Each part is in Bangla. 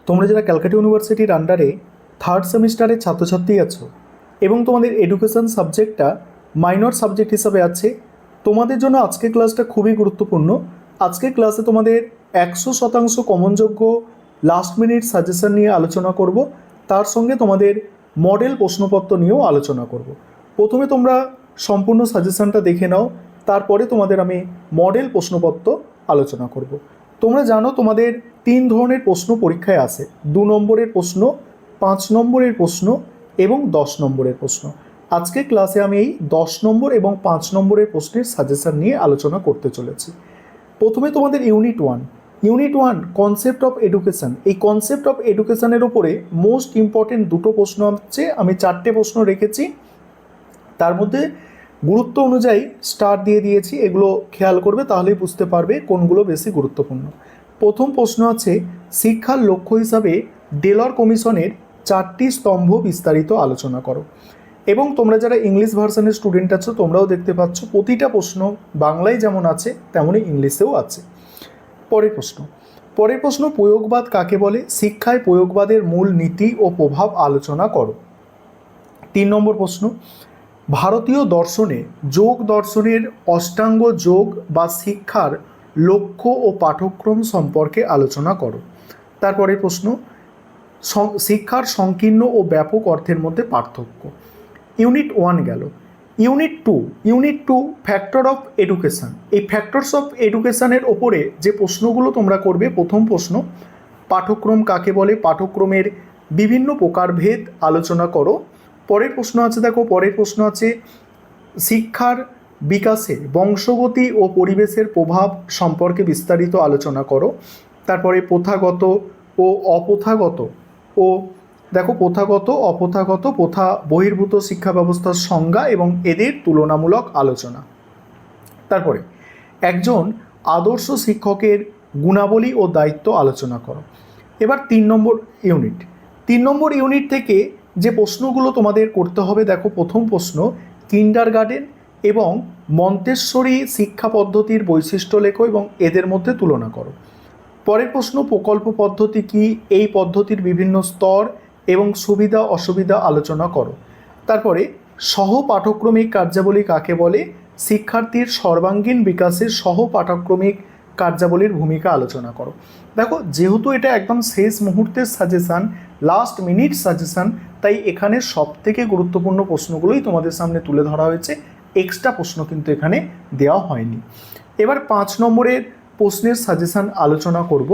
তোমরা যারা ক্যালকাটা ইউনিভার্সিটির আন্ডারে থার্ড সেমিস্টারের ছাত্রছাত্রী আছো এবং তোমাদের এডুকেশন সাবজেক্টটা মাইনর সাবজেক্ট হিসাবে আছে, তোমাদের জন্য আজকের ক্লাসটা খুবই গুরুত্বপূর্ণ। আজকের ক্লাসে তোমাদের 100% কমনযোগ্য লাস্ট মিনিট সাজেশন নিয়ে আলোচনা করব, তার সঙ্গে তোমাদের মডেল প্রশ্নপত্র নিয়েও আলোচনা করব। প্রথমে তোমরা সম্পূর্ণ সাজেশনটা দেখে নাও, তারপরে তোমাদের আমি মডেল প্রশ্নপত্র আলোচনা করব। তোমরা জানো তোমাদের 3 ধরনের প্রশ্ন পরীক্ষায় আসে, 2 নম্বরের প্রশ্ন, 5 নম্বরের প্রশ্ন এবং 10 নম্বরের প্রশ্ন। আজকে ক্লাসে আমি এই 10 নম্বর এবং 5 নম্বরের প্রশ্নের সাজেশন নিয়ে আলোচনা করতে চলেছি। প্রথমে তোমাদের ইউনিট 1 কনসেপ্ট অফ এডুকেশন। এই কনসেপ্ট অফ এডুকেশনের ওপরে মোস্ট ইম্পর্টেন্ট দুটো প্রশ্ন আছে, আমি 4টে প্রশ্ন রেখেছি, তার মধ্যে গুরুত্ব অনুযায়ী স্টার দিয়ে দিয়েছি। এগুলো খেয়াল করবে, তাহলেই বুঝতে পারবে কোনগুলো বেশি গুরুত্বপূর্ণ। প্রথম প্রশ্ন আছে, শিক্ষার লক্ষ্য হিসাবে ডেলর কমিশনের 4টি স্তম্ভ বিস্তারিত আলোচনা করো। এবং তোমরা যারা ইংলিশ ভার্সনের স্টুডেন্ট আছো তোমরাও দেখতে পাচ্ছ প্রতিটা প্রশ্ন বাংলায় যেমন আছে তেমনই ইংলিশেও আছে। পরের প্রশ্ন প্রয়োগবাদ কাকে বলে? শিক্ষায় প্রয়োগবাদের মূল নীতি ও প্রভাব আলোচনা করো। 3 নম্বর প্রশ্ন, ভারতীয় দর্শনে যোগ দর্শনের অষ্টাঙ্গ যোগ বা শিক্ষার লক্ষ্য ও পাঠ্যক্রম সম্পর্কে আলোচনা করো। তারপরে প্রশ্ন, শিক্ষার সংকীর্ণ ও ব্যাপক অর্থের মধ্যে পার্থক্য। ইউনিট 1 গেল। Unit two factor of education. এই ফ্যাক্টরস অফ এডুকেশনের ওপরে যে প্রশ্নগুলো তোমরা করবে, প্রথম প্রশ্ন, পাঠ্যক্রম কাকে বলে? পাঠ্যক্রমের বিভিন্ন প্রকারভেদ আলোচনা করো। পরের প্রশ্ন আছে, দেখো পরের প্রশ্ন আছে, শিক্ষার বিকাশে বংশগতি ও পরিবেশের প্রভাব সম্পর্কে বিস্তারিত আলোচনা করো। তারপরে প্রথাগত ও অপ্রথাগত ও দেখো প্রথাগত অপ্রথাগত প্রথা বহির্ভূত শিক্ষা ব্যবস্থার সংজ্ঞা এবং এদের তুলনামূলক আলোচনা। তারপরে একজন আদর্শ শিক্ষকের গুণাবলী ও দায়িত্ব আলোচনা করো। এবার 3 নম্বর ইউনিট থেকে যে প্রশ্নগুলো তোমাদের করতে হবে, দেখো প্রথম প্রশ্ন, কিন্ডারগার্টেন এবং মন্তেশ্বরী শিক্ষা পদ্ধতির বৈশিষ্ট্য লেখো এবং এদের মধ্যে তুলনা করো। পরের প্রশ্ন, প্রকল্প পদ্ধতি কি? এই পদ্ধতির বিভিন্ন স্তর এবং সুবিধা অসুবিধা আলোচনা করো। তারপরে সহ পাঠক্রমিক কার্যাবলী কাকে বলে? শিক্ষার্থীর সর্বাঙ্গীন বিকাশের সহ পাঠক্রমিক কার্যাবলীর ভূমিকা আলোচনা করো। দেখো যেহেতু এটা একদম শেষ মুহূর্তের সাজেশান, লাস্ট মিনিট সাজেশান, তাই এখানে সবথেকে গুরুত্বপূর্ণ প্রশ্নগুলোই তোমাদের সামনে তুলে ধরা হয়েছে, এক্সট্রা প্রশ্ন কিন্তু এখানে দেওয়া হয়নি। এবার 5 নম্বরের প্রশ্নের সাজেশান আলোচনা করব।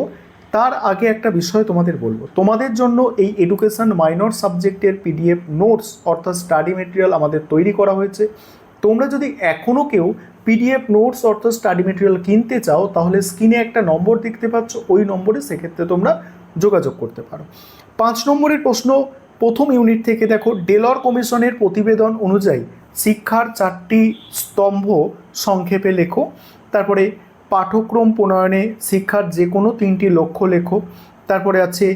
তার আগে একটা বিষয় তোমাদের বলবো, তোমাদের জন্য এই এডুকেশন মাইনর সাবজেক্টের পিডিএফ নোটস অর্থাৎ স্টাডি মেটেরিয়াল আমাদের তৈরি করা হয়েছে। তোমরা যদি এখনও কেউ পিডিএফ নোটস অর্থাৎ স্টাডি মেটেরিয়াল কিনতে চাও, তাহলে স্ক্রিনে একটা নম্বর দেখতে পাচ্ছ, ওই নম্বরে সেক্ষেত্রে তোমরা যোগাযোগ করতে পারো। 5 নম্বরের প্রশ্ন, প্রথম ইউনিট থেকে দেখো, ডেলর কমিশনের প্রতিবেদন অনুযায়ী শিক্ষার 4টি স্তম্ভ সংক্ষেপে লেখো। তারপরে পাঠ্যক্রম প্রণয়নে শিক্ষার যে কোনো 3টি লক্ষ্য লেখো। তারপরে আছে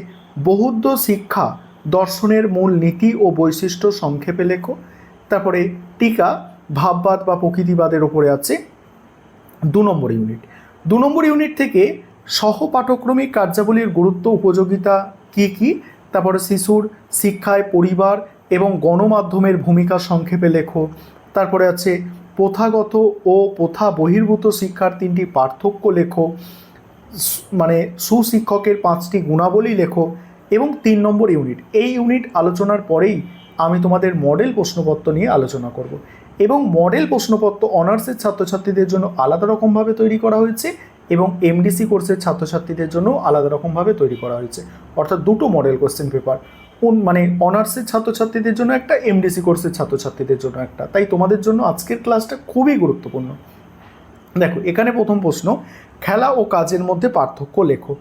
বৌদ্ধ শিক্ষা দর্শনের মূল নীতি ও বৈশিষ্ট্য সংক্ষেপে লেখো। তারপরে টিকা ভাববাদ বা প্রকৃতিবাদের ওপরে আছে 2 নম্বর ইউনিট থেকে সহ পাঠ্যক্রমিক কার্যাবলীর গুরুত্ব উপযোগিতা কি কি। তারপরে শিশুর শিক্ষায় পরিবার এবং গণমাধ্যমের ভূমিকা সংক্ষেপে লেখো। তারপরে আছে প্রথাগত ও প্রথা বহির্ভূত শিক্ষার 3টি পার্থক্য লেখো, মানে সুশিক্ষকের 5টি গুণাবলী লেখো। এবং 3 নম্বর ইউনিট, এই ইউনিট আলোচনার পরেই আমি তোমাদের মডেল প্রশ্নপত্র নিয়ে আলোচনা করব। এবং মডেল প্রশ্নপত্র অনার্সের ছাত্রছাত্রীদের জন্য আলাদা রকমভাবে তৈরি করা হয়েছে এবং এমডিসি কোর্সের ছাত্রছাত্রীদের জন্য আলাদা রকমভাবে তৈরি করা হয়েছে, অর্থাৎ দুটো মডেল কোশ্চেন পেপার, মানে অনার্সের ছাত্রছাত্রীদের জন্য একটা, এমডিসি কোর্সের ছাত্রছাত্রীদের জন্য একটা। তাই তোমাদের জন্য আজকের ক্লাসটা খুবই গুরুত্বপূর্ণ। দেখো এখানে প্রথম প্রশ্ন, খেলা ও কাজের মধ্যে পার্থক্য লেখো।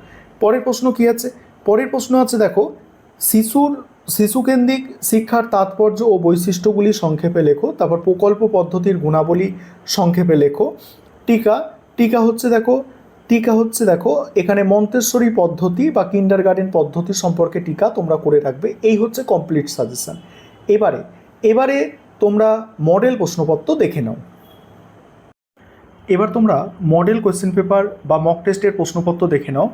পরের প্রশ্ন কি আছে? পরের প্রশ্ন আছে, দেখো শিশুকেন্দ্রিক শিক্ষার তাৎপর্য ও বৈশিষ্ট্যগুলি সংক্ষেপে লেখো। তারপর প্রকল্প পদ্ধতির গুণাবলী সংক্ষেপে লেখো। টিকা হচ্ছে দেখো এখানে মন্তেশ্বরী পদ্ধতি বা কিন্ডারগার্টেন পদ্ধতি সম্পর্কে টিকা তোমরা করে রাখবে। এই হচ্ছে কমপ্লিট সাজেশন। এবারে তোমরা মডেল প্রশ্নপত্র দেখে নাও। এবার তোমরা মডেল কোয়েশ্চেন পেপার বা মক টেস্টের প্রশ্নপত্র দেখে নাও।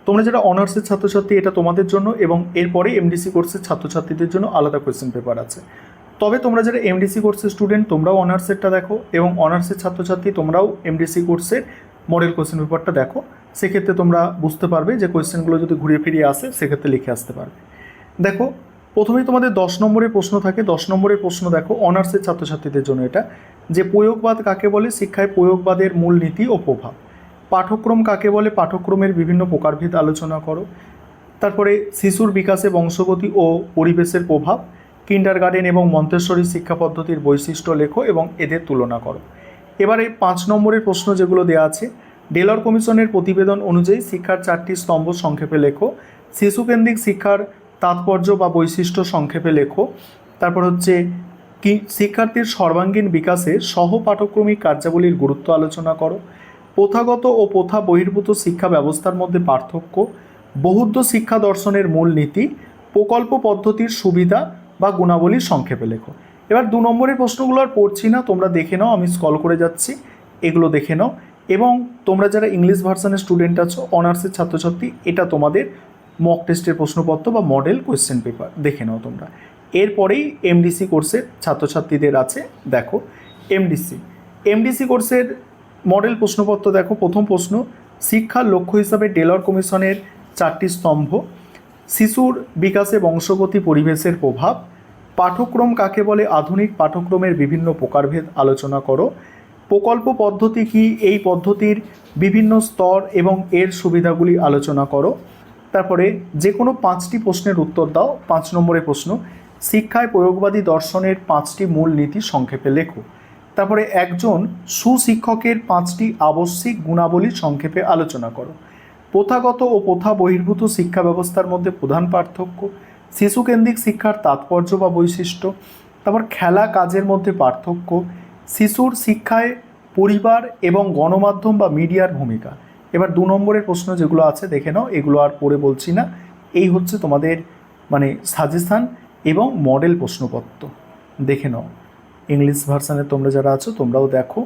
তোমরা যারা অনার্সের ছাত্রছাত্রী এটা তোমাদের জন্য, এবং এরপরে এমডিসি কোর্সের ছাত্রছাত্রীদের জন্য আলাদা কোয়েশ্চেন পেপার আছে। তবে তোমরা যারা এমডিসি কোর্সের স্টুডেন্ট তোমরাও অনার্সেরটা দেখো, এবং অনার্সের ছাত্রছাত্রী তোমরাও এমডিসি কোর্সের মডেল কোয়েশ্চেন পেপারটা দেখো। সেক্ষেত্রে তোমরা বুঝতে পারবে যে কোয়েশ্চেনগুলো যদি ঘুরিয়ে ফিরিয়ে আসে সেক্ষেত্রে লিখে আসতে পারবে। দেখো প্রথমেই তোমাদের 10 নম্বরের প্রশ্ন থাকে। 10 নম্বরের প্রশ্ন দেখো অনার্সের ছাত্রছাত্রীদের জন্য এটা, যে প্রয়োগবাদ কাকে বলে, শিক্ষায় প্রয়োগবাদের মূল নীতি ও প্রভাব। পাঠ্যক্রম কাকে বলে, পাঠ্যক্রমের বিভিন্ন প্রকারভেদ আলোচনা করো। তারপরে শিশুর বিকাশে বংশগতি ও পরিবেশের প্রভাব, কিন্ডারগার্টেন এবং মন্তেশ্বরী শিক্ষা পদ্ধতির বৈশিষ্ট্য লেখো এবং এদের তুলনা করো। এবারে 5 নম্বরের প্রশ্ন যেগুলো দেওয়া আছে, ডেলর কমিশনের প্রতিবেদন অনুযায়ী শিক্ষার 4টি স্তম্ভ সংক্ষেপে লেখো। শিশুকেন্দ্রিক শিক্ষার তাৎপর্য বা বৈশিষ্ট্য সংক্ষেপে লেখো। তারপর হচ্ছে কি শিক্ষার্থীর সর্বাঙ্গীন বিকাশে সহপাঠক্রমিক কার্যাবলীর গুরুত্ব আলোচনা করো। প্রথাগত ও প্রথা বহির্ভূত শিক্ষা ব্যবস্থার মধ্যে পার্থক্য, বৌদ্ধ শিক্ষা দর্শনের মূল নীতি, প্রকল্প পদ্ধতির সুবিধা বা গুণাবলী সংক্ষেপে লেখো। এবার 2 নম্বরের প্রশ্নগুলো আর পড়ছি না, তোমরা দেখে নাও, আমি স্ক্রল করে যাচ্ছি, এগুলো দেখে নাও। এবং তোমরা যারা ইংলিশ ভার্সনের স্টুডেন্ট আছো, অনার্সের ছাত্রছাত্রী, এটা তোমাদের মক টেস্টের প্রশ্নপত্র বা মডেল কোয়েশ্চেন পেপার দেখে নাও তোমরা। এরপরেই এমডিসি কোর্সের ছাত্রছাত্রীদের আছে। দেখো এমডিসি কোর্সের মডেল প্রশ্নপত্র দেখো। প্রথম প্রশ্ন, শিক্ষার লক্ষ্য হিসাবে ডেলর কমিশনের 4টি স্তম্ভ, শিশুর বিকাশে বংশগতি পরিবেশের প্রভাব, পাঠ্যক্রম কাকে বলে, আধুনিক পাঠ্যক্রমের বিভিন্ন প্রকারভেদ আলোচনা করো, প্রকল্প পদ্ধতি কি, এই পদ্ধতির বিভিন্ন স্তর এবং এর সুবিধাগুলি আলোচনা করো। তারপরে যে কোনো 5টি প্রশ্নের উত্তর দাও। 5 নম্বরের প্রশ্ন, শিক্ষায় প্রয়োগবাদী দর্শনের 5টি মূল নীতি সংক্ষেপে লেখো। তারপরে একজন সুশিক্ষকের 5টি আবশ্যিক গুণাবলী সংক্ষেপে আলোচনা করো। প্রথাগত ও প্রথা বহির্ভূত শিক্ষা ব্যবস্থার মধ্যে প্রধান পার্থক্য, শিশুকেন্দ্রিক শিক্ষার তাৎপর্য বা বৈশিষ্ট্য। তারপর খেলা কাজের মধ্যে পার্থক্য, শিশুর শিক্ষায় পরিবার এবং গণমাধ্যম বা মিডিয়ার ভূমিকা। এবার 2 নম্বরের প্রশ্ন যেগুলো আছে দেখে নাও, এগুলো আর পড়ে বলছি না। এই হচ্ছে তোমাদের সাজেশান এবং মডেল প্রশ্নপত্র দেখে নাও। ইংলিশ ভার্সানে তোমরা যারা আছো তোমরাও দেখো।